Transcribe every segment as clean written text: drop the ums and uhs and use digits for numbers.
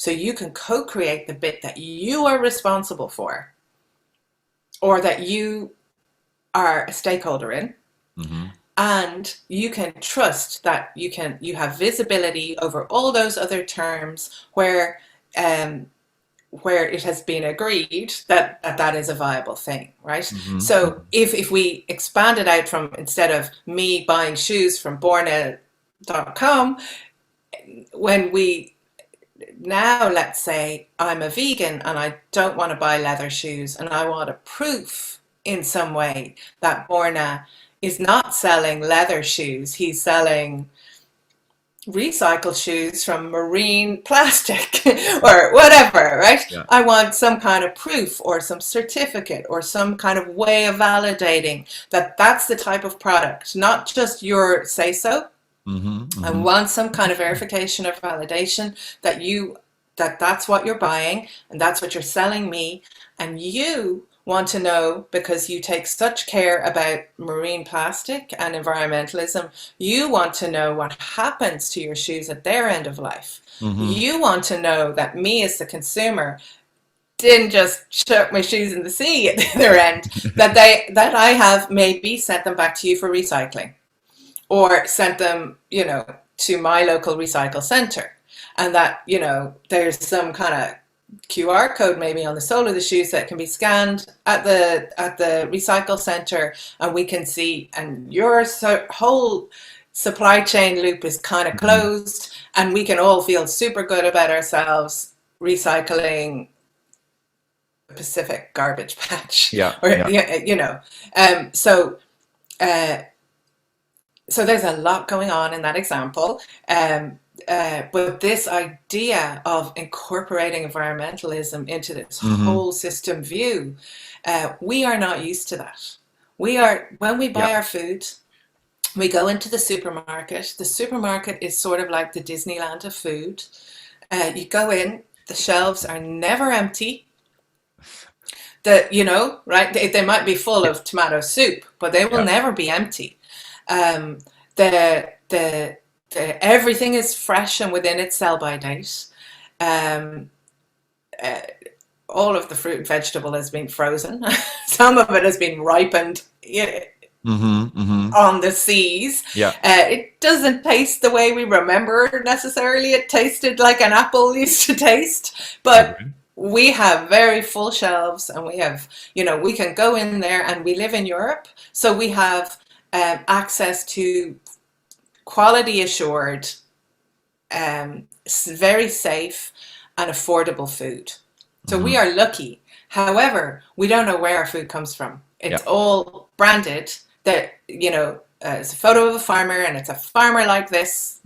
so you can co-create the bit that you are responsible for, or that you are a stakeholder in. And you can trust that you have visibility over all those other terms where it has been agreed that is a viable thing, right? So if we expand it out from, instead of me buying shoes from borna.com, when we now, let's say I'm a vegan and I don't want to buy leather shoes, and I want a proof in some way that Borna is not selling leather shoes, he's selling recycled shoes from marine plastic or whatever, right? I want some kind of proof or some certificate or some kind of way of validating that that's the type of product, not just your say so. I want some kind of verification or validation that that's what you're buying and that's what you're selling me. And you want to know, because you take such care about marine plastic and environmentalism, you want to know what happens to your shoes at their end of life. You want to know that me as the consumer didn't just chuck my shoes in the sea at their end, that I have maybe sent them back to you for recycling, or sent them, to my local recycle center, and that, there's some kind of QR code maybe on the sole of the shoes that can be scanned at the recycle center, and we can see, and your whole supply chain loop is kind of closed, and we can all feel super good about ourselves recycling Pacific garbage patch. So there's a lot going on in that example. But this idea of incorporating environmentalism into this whole system view, we are not used to that. When we buy our food, we go into the supermarket. The supermarket is sort of like the Disneyland of food. You go in, the shelves are never empty. Right? They might be full of tomato soup, but they will never be empty. Everything is fresh and within its sell-by date. All of the fruit and vegetable has been frozen. Some of it has been ripened on the seas. It doesn't taste the way we remember necessarily it tasted, like an apple used to taste, but we have very full shelves, and we have, we can go in there, and we live in Europe, so we have access to quality assured, very safe and affordable food. So we are lucky. However, we don't know where our food comes from. It's all branded that, it's a photo of a farmer, and it's a farmer like this,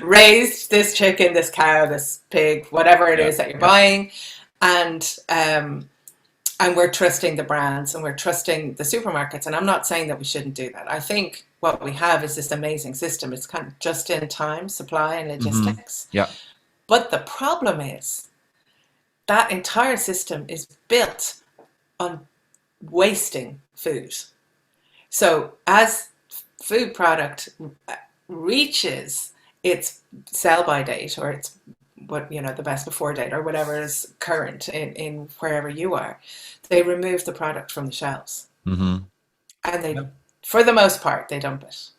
raised this chicken, this cow, this pig, whatever it is that you're buying. And we're trusting the brands, and we're trusting the supermarkets. And I'm not saying that we shouldn't do that. I think what we have is this amazing system. It's kind of just in time supply and logistics. But the problem is that entire system is built on wasting food. So as food product reaches its sell-by date, or its the best before date, or whatever is current in wherever you are, they remove the product from the shelves. And they, for the most part, they dump it.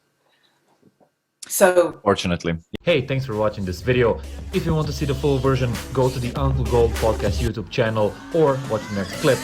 So, fortunately. Hey, thanks for watching this video. If you want to see the full version, go to the Uncle Gold Podcast YouTube channel or watch the next clip.